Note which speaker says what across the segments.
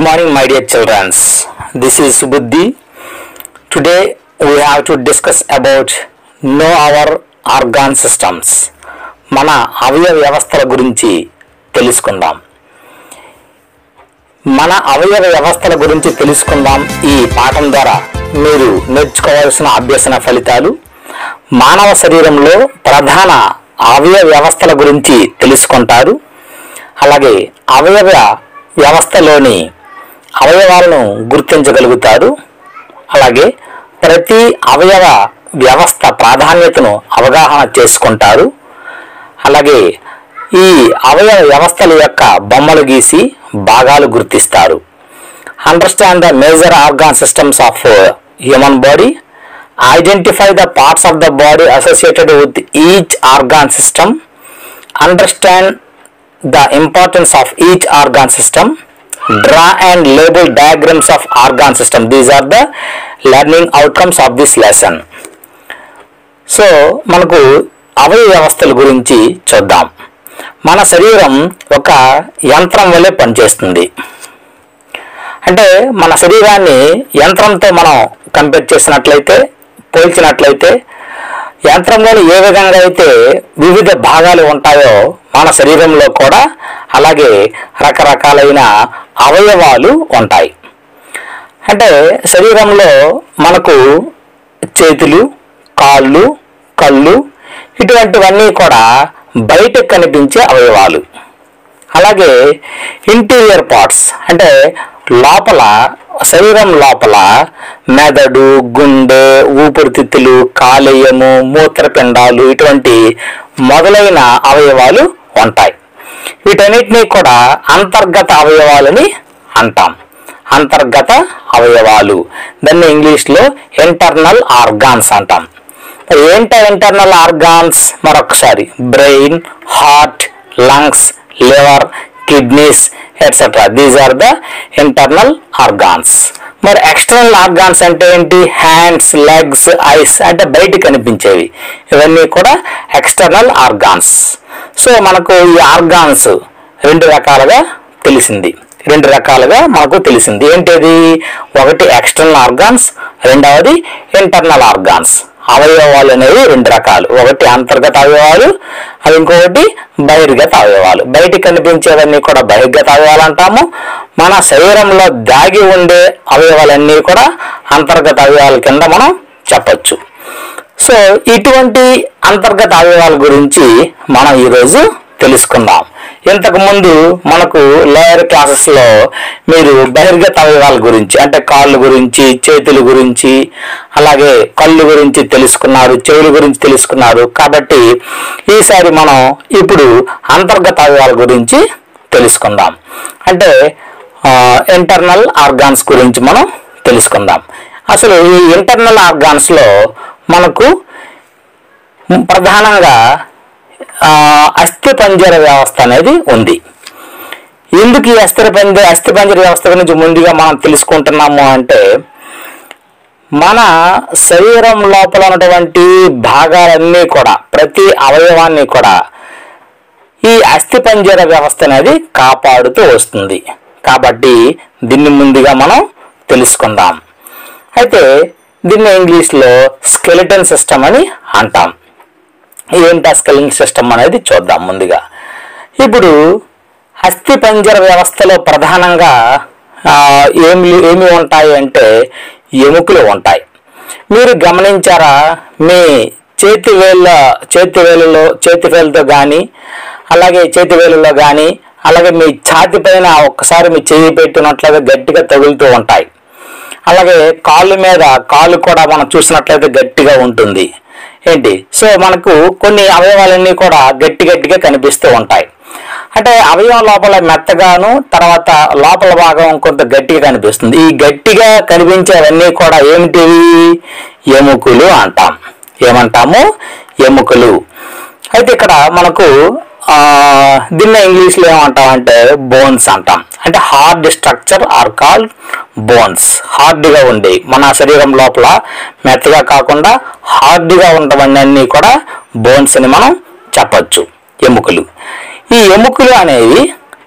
Speaker 1: morning, my dear children. This is subudhi. Today we have to discuss about know our organ systems. మన అవయవ వ్యవస్థల గురించి తెలుసుకుందాం. మన అవయవ వ్యవస్థల గురించి తెలుసుకుందాం. ఈ పాఠం ద్వారా మీరు నేర్చుకోవాల్సిన అభ్యసన ఫలితాలు మానవ శరీరంలో ప్రధాన అవయవ వ్యవస్థల గురించి తెలుసుకుంటారు. అలాగే అవయవ వ్యవస్థలోని అవయవాలను గుర్తించగలుగుతారు. అలాగే ప్రతి అవయవ వ్యవస్థ ప్రాధాన్యతను అవగాహన చేసుకుంటారు. అలాగే ఈ అవయవ వ్యవస్థల యొక్క బొమ్మలు గీసి భాగాలు గుర్తిస్తారు. Understand the major organ systems of human body. Identify the parts of the body associated with each organ system. Understand the importance of each organ system. Draw and label diagrams of organ system. These are the learning outcomes of this lesson. So మనకు అవయవ వ్యవస్థల గురించి చూద్దాం. మన శరీరం ఒక యంత్రం వలె పనిచేస్తుంది. అంటే మన శరీరాన్ని యంత్రంతో మనం కంపేర్ చేసినట్లయితే, పోల్చినట్లయితే యంత్రంలోని ఏ విధంగా అయితే వివిధ భాగాలు ఉంటాయో మన శరీరంలో కూడా అలాగే రకరకాలైన అవయవాలు ఉంటాయి. అంటే శరీరంలో మనకు చేతులు, కాళ్ళు, కళ్ళు ఇటువంటివన్నీ కూడా బయటకు కనిపించే అవయవాలు. అలాగే ఇంటీరియర్ పార్ట్స్ అంటే లోపల శరీరం లోపల మెదడు, గుండె, ఊపిరితిత్తులు, కాలేయము, మూత్రపిండాలు ఇటువంటి మొదలైన అవయవాలు ఉంటాయి. వీటన్నిటినీ కూడా అంతర్గత అవయవాలని అంటాం. అంతర్గత అవయవాలు దాన్ని ఇంగ్లీష్లో ఇంటర్నల్ ఆర్గాన్స్ అంటాం. ఏంటో ఇంటర్నల్ ఆర్గాన్స్ మరొకసారి brain, heart, lungs, liver, kidneys etcetera. These are the internal organs. మరి ఎక్స్టర్నల్ ఆర్గాన్స్ అంటే ఏంటి? హ్యాండ్స్, లెగ్స్, ఐస్ అంటే బయట కనిపించేవి. ఇవన్నీ కూడా ఎక్స్టర్నల్ ఆర్గాన్స్. సో మనకు ఈ ఆర్గాన్స్ రెండు రకాలుగా మనకు తెలిసింది. ఏంటిది? ఒకటి ఎక్స్టర్నల్ ఆర్గాన్స్, రెండవది ఇంటర్నల్ ఆర్గాన్స్. అవయవాలు అనేవి రెండు రకాలు. ఒకటి అంతర్గత అవయవాలు, అది ఇంకొకటి బహిర్గత అవయవాలు. బయటికి కనిపించేవన్నీ కూడా బహిర్గత అవయవాలు అంటాము. మన శరీరంలో దాగి ఉండే అవయవాలన్నీ కూడా అంతర్గత అవయవాల కింద మనం చెప్పచ్చు. సో ఇటువంటి అంతర్గత అవయవాల గురించి మనం ఈరోజు తెలుసుకుందాం. ఇంతకు ముందు మనకు లోయర్ క్లాసెస్లో మీరు బహిర్గత అవయవాల గురించి అంటే కాళ్ళు గురించి, చేతుల గురించి, అలాగే కళ్ళు గురించి తెలుసుకున్నారు, చెవుల గురించి తెలుసుకున్నారు. కాబట్టి ఈసారి మనం ఇప్పుడు అంతర్గత అవయవాల గురించి తెలుసుకుందాం. అంటే ఇంటర్నల్ ఆర్గాన్స్ గురించి మనం తెలుసుకుందాం. అసలు ఈ ఇంటర్నల్ ఆర్గాన్స్లో మనకు ప్రధానంగా అస్థిపంజర వ్యవస్థ అనేది ఉంది. ఎందుకు ఈ అస్థిపంజర వ్యవస్థ గురించి ముందుగా మనం తెలుసుకుంటున్నాము అంటే మన శరీరం లోపల ఉన్నటువంటి భాగాలన్నీ కూడా, ప్రతి అవయవాన్ని కూడా ఈ అస్థిపంజర వ్యవస్థ అనేది కాపాడుతూ వస్తుంది. కాబట్టి దీన్ని ముందుగా మనం తెలుసుకుందాం. అయితే దీన్ని ఇంగ్లీష్లో స్కెలిటన్ సిస్టమ్ అని అంటాం. ఏంటి స్కెలిటన్ సిస్టమ్ అనేది చూద్దాం. ముందుగా ఇప్పుడు అస్థిపంజర వ్యవస్థలో ప్రధానంగా ఏమి ఉంటాయి అంటే ఎముకలు ఉంటాయి. మీరు గమనించారా? మీ చేతివేలుతో కానీ, అలాగే చేతివేలులో కానీ, అలాగే మీ ఛాతి పైన ఒక్కసారి మీ చేయి పెట్టినట్లయితే గట్టిగా తగులుతూ ఉంటాయి. అలాగే కాళ్ళు కూడా మనం చూసినట్లయితే గట్టిగా ఉంటుంది. ఏంటి? సో మనకు కొన్ని అవయవాలన్నీ కూడా గట్టిగా కనిపిస్తూ ఉంటాయి. అంటే అవయవం లోపల మెత్తగాను, తర్వాత లోపల భాగం కొంత గట్టిగా కనిపిస్తుంది. ఈ గట్టిగా కనిపించేవన్నీ కూడా ఏమిటివి? ఎముకలు అంటాం. ఏమంటాము? ఎముకలు. అయితే ఇక్కడ మనకు దీన్ని ఇంగ్లీష్లో ఏమంటామంటే బోన్స్ అంటాం. అంటే hard structure are called bones. హార్డ్గా ఉండే మన శరీరం లోపల మెత్తగా కాకుండా హార్డ్గా ఉండవన్నీ కూడా బోన్స్ అని మనం చెప్పచ్చు. ఎముకలు. ఈ ఎముకలు అనేవి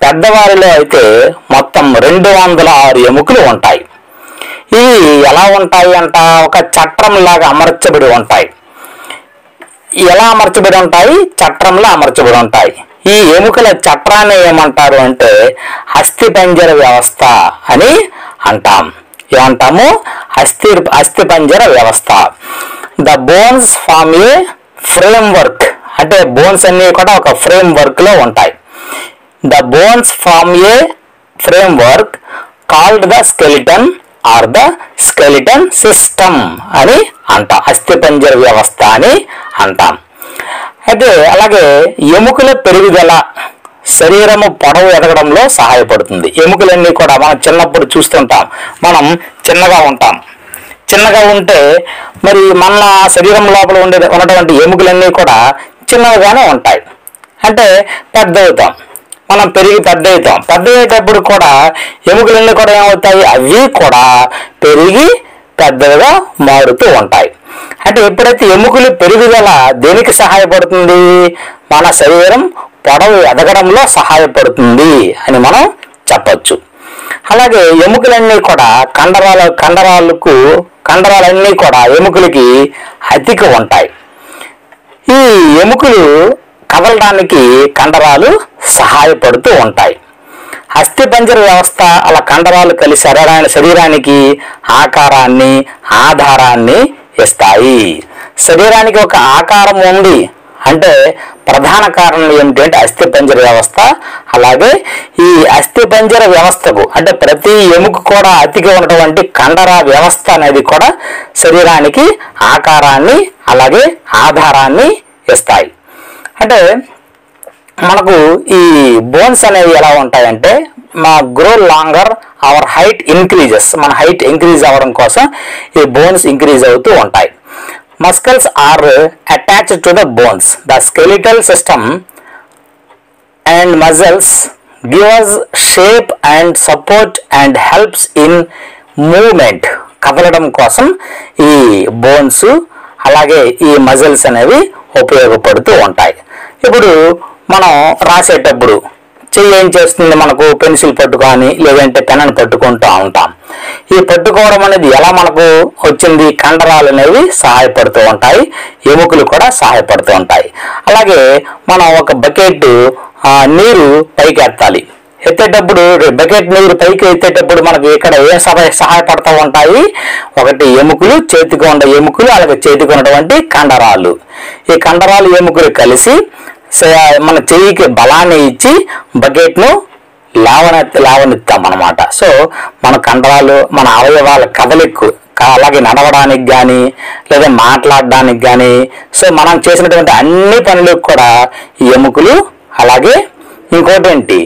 Speaker 1: పెద్దవారిలో అయితే మొత్తం 206 ఎముకలు ఉంటాయి. ఇవి ఎలా ఉంటాయి అంట, ఒక చట్రంలాగా అమర్చబడి ఉంటాయి. ఎలా అమర్చబడి ఉంటాయి? చట్రంలో అమర్చబడి ఉంటాయి. ఈ ఎముకల చట్రాన్ని ఏమంటారు అంటే అస్థిపంజర వ్యవస్థ అని అంటాం. ఏమంటాము? అస్థిపంజర వ్యవస్థ. The bones form a framework, అంటే బోన్స్ అన్ని కూడా ఒక ఫ్రేమ్ వర్క్ లో ఉంటాయి. The bones form a framework called the skeleton or the skeleton system అని అంటాం. అస్థిపంజర వ్యవస్థ అని అంటాం. అయితే అలాగే ఎముకల పెరుగుదల శరీరము పొడవు ఎదగడంలో సహాయపడుతుంది. ఎముకలన్నీ కూడా మనం చిన్నప్పుడు చూస్తుంటాం. మనం చిన్నగా ఉంటాం. చిన్నగా ఉంటే మరి మన శరీరం లోపల ఉన్నటువంటి ఎముకలన్నీ కూడా చిన్నగానే ఉంటాయి. అంటే పెద్ద అవుతాం, మనం పెరిగి పెద్ద అవుతాం. పెద్ద అయ్యేటప్పుడు కూడా ఎముకలన్నీ కూడా ఏమవుతాయి? అవి కూడా పెరిగి పెద్దగా మారుతూ ఉంటాయి. అంటే ఎప్పుడైతే ఎముకలు పెరుగుదల దేనికి సహాయపడుతుంది? మన శరీరం పొడవు ఎదగడంలో సహాయపడుతుంది అని మనం చెప్పచ్చు. అలాగే ఎముకలన్నీ కూడా కండరాలన్నీ కూడా ఎముకలకి అతికి ఉంటాయి. ఈ ఎముకలు కదలడానికి కండరాలు సహాయపడుతూ ఉంటాయి. అస్థిపంజర వ్యవస్థ అలా కండరాలు కలిసి శరీరానికి ఆకారాన్ని, ఆధారాన్ని ఇస్తాయి. శరీరానికి ఒక ఆకారం ఉంది అంటే ప్రధాన కారణం ఏమిటి అంటే అస్థిపంజర వ్యవస్థ. అలాగే ఈ అస్థిపంజర వ్యవస్థకు అంటే ప్రతి ఎముక కూడా అతిగా ఉన్నటువంటి కండర వ్యవస్థ అనేది కూడా శరీరానికి ఆకారాన్ని అలాగే ఆధారాన్ని ఇస్తాయి. అంటే మనకు ఈ బోన్స్ అనేవి ఎలా ఉంటాయంటే మా grow longer our height increases, మన హైట్ ఇంక్రీజ్ అవ్వడం కోసం ఈ బోన్స్ ఇంక్రీజ్ అవుతూ ఉంటాయి. Muscles are attached to the bones. The skeletal system and muscles give us shape and support and helps in movement. కదలడం కోసం ఈ బోన్స్ అలాగే ఈ మజిల్స్ అనేవి ఉపయోగపడుతూ ఉంటాయి. ఇప్పుడు మనం రాసేటప్పుడు చెయ్యి ఏం చేస్తుంది? మనకు పెన్సిల్ పట్టుకొని లేదంటే పెన్ను పట్టుకుంటూ ఉంటాం. ఈ పట్టుకోవడం అనేది ఎలా మనకు వచ్చింది? కండరాలు అనేవి సహాయపడుతూ ఉంటాయి, ఎముకలు కూడా సహాయపడుతూ ఉంటాయి. అలాగే మనం ఒక బకెట్ నీరు పైకి ఎత్తాలి. ఎత్తేటప్పుడు బకెట్ నీరు పైకి ఎత్తేటప్పుడు మనకు ఇక్కడ ఏం సహాయపడుతూ ఉంటాయి? ఒకటి ఎముకలు, చేతికి ఉండే ఎముకలు, అలాగే చేతికి ఉన్నటువంటి కండరాలు. ఈ కండరాలు ఎముకలు కలిసి మన చెయ్యికి బలాన్ని ఇచ్చి బకెట్ను లేవనెత్తాం అన్నమాట. సో మన కండరాలు, మన అవయవాల కదలికు, అలాగే నడవడానికి కానీ లేదా మాట్లాడడానికి కానీ, సో మనం చేసినటువంటి అన్ని పనులకు కూడా ఈ ఎముకలు అలాగే ఇంకోటి ఏంటి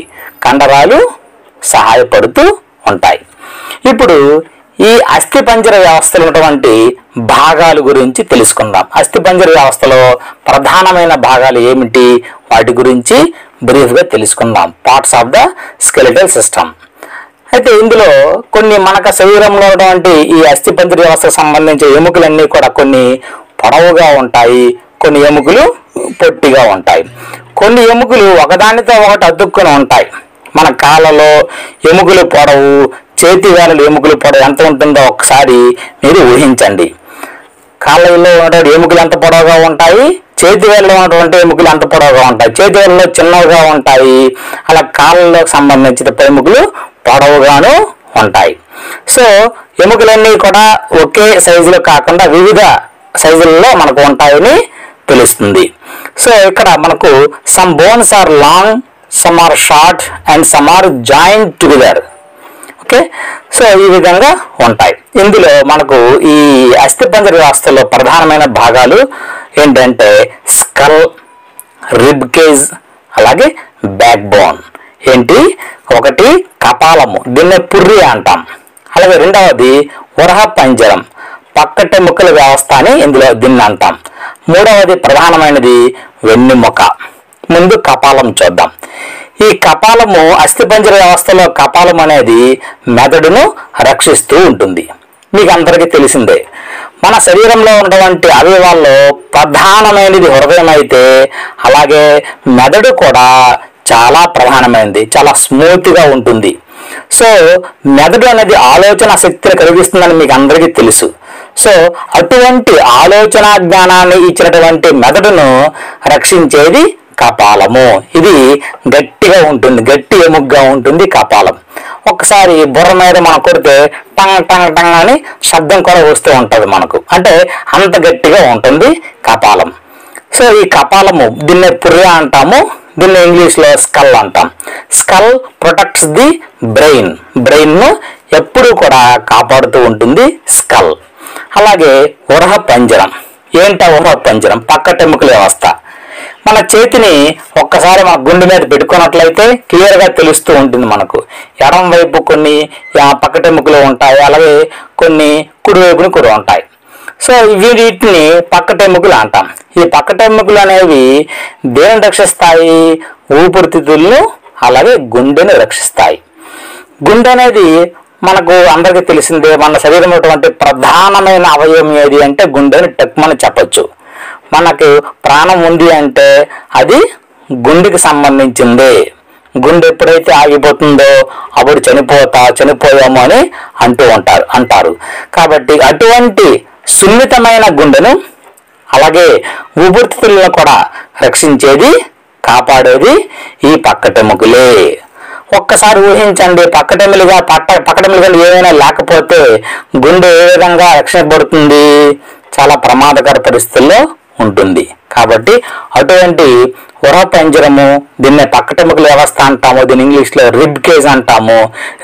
Speaker 1: కండరాలు సహాయపడుతూ ఉంటాయి. ఇప్పుడు ఈ అస్థిపంజర వ్యవస్థలో ఉన్నటువంటి భాగాల గురించి తెలుసుకుందాం. అస్థిపంజర వ్యవస్థలో ప్రధానమైన భాగాలు ఏమిటి? వాటి గురించి బ్రీఫ్గా తెలుసుకుందాం. Parts of the skeletal system. అయితే ఇందులో కొన్ని మనకు శరీరంలో ఉన్నటువంటి ఈ అస్థిపంజర వ్యవస్థకు సంబంధించిన ఎముకలన్నీ కూడా కొన్ని పొడవుగా ఉంటాయి, కొన్ని ఎముకలు పొట్టిగా ఉంటాయి. కొన్ని ఎముకలు ఒకదానితో ఒకటి అతుక్కుని ఉంటాయి. మన కాళ్ళలో ఎముకలు పొడవు, చేతి వేళలు ఎముకలు పొడవు ఎంత ఉంటుందో ఒకసారి మీరు ఊహించండి. కాళ్ళలో ఉన్నటువంటి ఎముకలు ఎంత పొడవుగా ఉంటాయి, చేతి వేళ్ళలో ఉన్నటువంటి ఎముకలు ఎంత పొడవుగా ఉంటాయి. చేతి వేళ్ళలో చిన్నవిగా ఉంటాయి, అలా కాళ్ళలో సంబంధించిన ఎముకలు పొడవుగాను ఉంటాయి. సో ఎముకలన్నీ కూడా ఒకే సైజులో కాకుండా వివిధ సైజులలో మనకు ఉంటాయని తెలుస్తుంది. సో ఇక్కడ మనకు some bones are long, some are short and some are joint together. Okay, so ఈ విధంగా ఉంటాయి. ఇందులో మనకు ఈ అస్థిపంజర వ్యవస్థలో ప్రధానమైన భాగాలు ఏంటంటే స్కల్, రిబ్ కేజ్, అలాగే బ్యాక్ బోన్. ఏంటి? ఒకటి కపాలము, దీన్నే పుర్రి అంటాం. అలాగే రెండవది ఉరహ పంజరం, పక్కటెముకల వ్యవస్థ అని ఇందులో దీన్ని అంటాం. మూడవది ప్రధానమైనది వెన్నెముక. ముందు కపాలం చూద్దాం. ఈ కపాలము అస్థిపంజర వ్యవస్థలో కపాలం అనేది మెదడును రక్షిస్తూ ఉంటుంది. మీకు అందరికీ తెలిసిందే. మన శరీరంలో ఉన్నటువంటి అవయవాల్లో ప్రధానమైనది హృదయం అయితే, అలాగే మెదడు కూడా చాలా ప్రధానమైనది, చాలా స్మూత్గా ఉంటుంది. సో మెదడు అనేది ఆలోచన శక్తిని కలిగిస్తుందని మీకు అందరికీ తెలుసు. సో అటువంటి ఆలోచన జ్ఞానాన్ని ఇచ్చినటువంటి మెదడును రక్షించేది కపాలము. ఇది గట్టిగా ఉంటుంది, గట్టి ఎముగ్గా ఉంటుంది కపాలం. ఒక్కసారి బుర్ర మీద మనం కొడితే టంగ్ టంగ్ టంగ్ అని శబ్దం కూడా వస్తూ ఉంటుంది మనకు, అంటే అంత గట్టిగా ఉంటుంది కపాలం. సో ఈ కపాలము దీన్ని పుర్రె అంటాము, దీన్ని ఇంగ్లీష్లో స్కల్ అంటాం. స్కల్ ప్రొటెక్ట్స్ ది బ్రెయిన్, బ్రెయిన్ను ఎప్పుడూ కూడా కాపాడుతూ ఉంటుంది స్కల్. అలాగే ఉరహ పంజరం. ఏంటా ఉరహ పంజరం? పక్కటెముకల వ్యవస్థ. మన చేతిని ఒక్కసారి మన గుండె మీద పెట్టుకున్నట్లయితే క్లియర్గా తెలుస్తూ ఉంటుంది మనకు. ఎడం వైపు కొన్ని పక్కటెముకలు ఉంటాయి, అలాగే కొన్ని కుడివైపున కూడా ఉంటాయి. సో వీటిని పక్కటెముకలు అంటాం. ఈ పక్కటెముకలు అనేవి దేనిని రక్షిస్తాయి? ఊపిరితిత్తులను అలాగే గుండెను రక్షిస్తాయి. గుండె అనేది మనకు అందరికీ తెలిసిందే. మన శరీరంలో ఉన్నటువంటి ప్రధానమైన అవయవం ఏది అంటే గుండెని టెక్మని చెప్పచ్చు. మనకు ప్రాణం ఉంది అంటే అది గుండెకి సంబంధించిందే. గుండె ఎప్పుడైతే ఆగిపోతుందో అప్పుడు చనిపోయాము అని అంటారు. కాబట్టి అటువంటి సున్నితమైన గుండెను అలాగే ఊపిరితిత్తులను కూడా రక్షించేది, కాపాడేది ఈ పక్కటెముకలే. ఒక్కసారి ఊహించండి, పక్కటెముకలు ఏమైనా లేకపోతే గుండె ఏ విధంగా రక్షించబడుతుంది? చాలా ప్రమాదకర పరిస్థితుల్లో ఉంటుంది. కాబట్టి అటువంటి ఉరహ పంజరము, దీన్ని పక్కటెముకల వ్యవస్థ అంటాము, దీన్ని ఇంగ్లీష్లో రిబ్ కేజ్ అంటాము.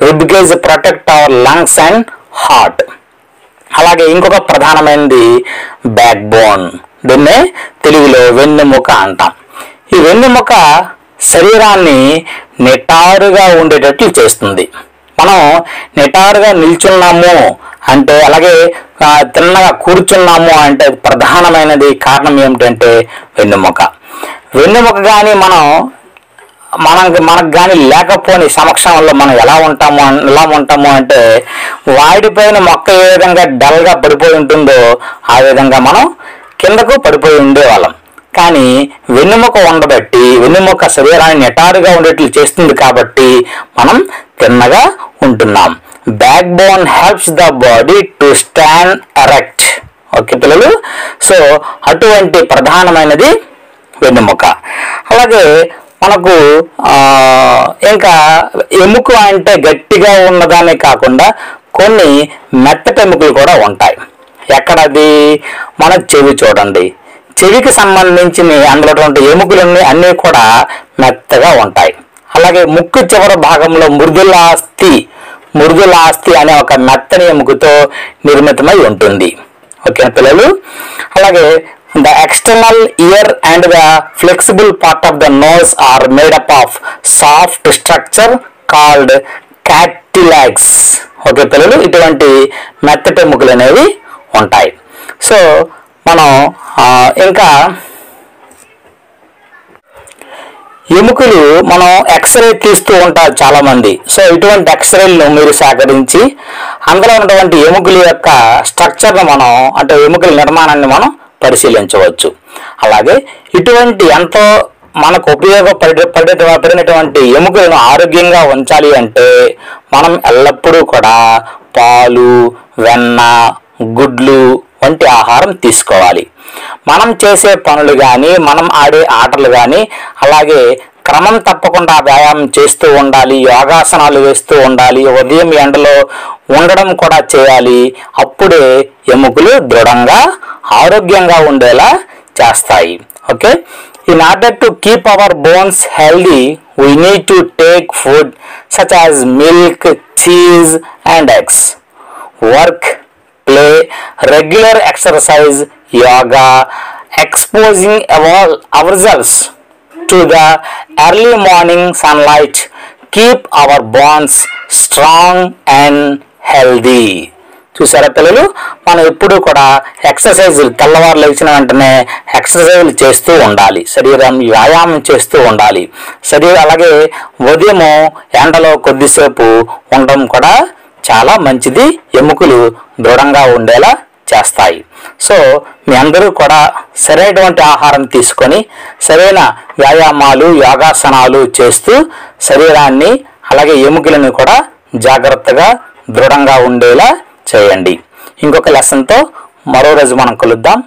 Speaker 1: Rib cage protect our lungs and heart. అలాగే ఇంకొక ప్రధానమైనది బ్యాక్ బోన్, దీన్నే తెలుగులో వెన్నెముక అంటాం. ఈ వెన్నెముక శరీరాన్ని నిటారుగా ఉండేటట్లు చేస్తుంది. మనం నిటారుగా నిల్చున్నాము అంటే, అలాగే తిన్నగా కూర్చున్నాము అంటే ప్రధానమైనది కారణం ఏమిటంటే వెన్నెముక. వెన్నెముక కానీ మనకు కానీ లేకపోని సమక్షంలో మనం ఎలా ఉంటాము అంటే వాడిపోయిన మొక్క ఏ విధంగా డల్గా పడిపోయి ఉంటుందో ఆ విధంగా మనం కిందకు పడిపోయి ఉండేవాళ్ళం. కానీ వెన్నెముక ఉండబట్టి, వెన్నెముక శరీరాన్ని నిటారుగా ఉండేట్లు చేస్తుంది కాబట్టి మనం తిన్నగా ఉంటున్నాం. Back bone helps the body to stand erect. Okay పిల్లలు, సో అటువంటి ప్రధానమైనది వెన్నెముక. అలాగే మనకు ఇంకా ఎముక అంటే గట్టిగా ఉన్నదానే కాకుండా కొన్ని మెత్తటి ఎముకలు కూడా ఉంటాయి. ఎక్కడది? మన చెవి చూడండి, చెవికి సంబంధించిన అందులో ఎముకలన్నీ అన్నీ కూడా మెత్తగా ఉంటాయి. అలాగే ముక్కు చివరి భాగంలో మృదులాస్థి అనే ఒక మెత్తని ఎముకతో నిర్మితమై ఉంటుంది. ఓకే పిల్లలు. అలాగే the external ear and the flexible part of the nose are made up of soft structure called cartilages. Okay పిల్లలు, ఇటువంటి మెత్తటి ఎముకలు అనేవి ఉంటాయి. సో మనం ఇంకా ఎముకలు మనం ఎక్స్రే తీస్తూ ఉంటారు చాలా మంది. సో ఇటువంటి ఎక్స్రేలను మీరు సేకరించి అందులో ఉన్నటువంటి ఎముకల యొక్క స్ట్రక్చర్ను మనం, అంటే ఎముకల నిర్మాణాన్ని మనం పరిశీలించవచ్చు. అలాగే ఇటువంటి ఎంతో మనకు ఉపయోగపడినటువంటి ఎముకలను ఆరోగ్యంగా ఉంచాలి అంటే మనం ఎల్లప్పుడూ కూడా పాలు, వెన్న, గుడ్లు వంటి ఆహారం తీసుకోవాలి. మనం చేసే పనులు కానీ, మనం ఆడే ఆటలు కానీ, అలాగే క్రమం తప్పకుండా వ్యాయామం చేస్తూ ఉండాలి, యోగాసనాలు వేస్తూ ఉండాలి, ఉదయం ఎండలో ఉండడం కూడా చేయాలి. అప్పుడే ఎముకలు దృఢంగా ఆరోగ్యంగా ఉండేలా చేస్తాయి. Okay, in order to keep our bones healthy we need to take food such as milk, cheese and eggs. Work, play, regular exercise, yoga, exposing ourselves to the early morning sunlight keep our bones strong and healthy. చూసారా పిల్లలు, మనం ఎప్పుడు కూడా ఎక్సర్సైజులు, తెల్లవారు లేచిన వెంటనే ఎక్సర్సైజులు చేస్తూ ఉండాలి, శరీరం వ్యాయామం చేస్తూ ఉండాలి. అలాగే ఉదయం ఎండలో కొద్దిసేపు ఉండడం కూడా చాలా మంచిది, ఎముకలు దృఢంగా ఉండేలా చేస్తాయి. సో మీ అందరూ కూడా సరైనటువంటి ఆహారం తీసుకొని సరైన వ్యాయామాలు యోగాసనాలు చేస్తూ శరీరాన్ని అలాగే ఎముకలను కూడా జాగ్రత్తగా దృఢంగా ఉండేలా చేయండి. ఇంకొక లెసన్తో మరో రోజు మనం కలుద్దాం.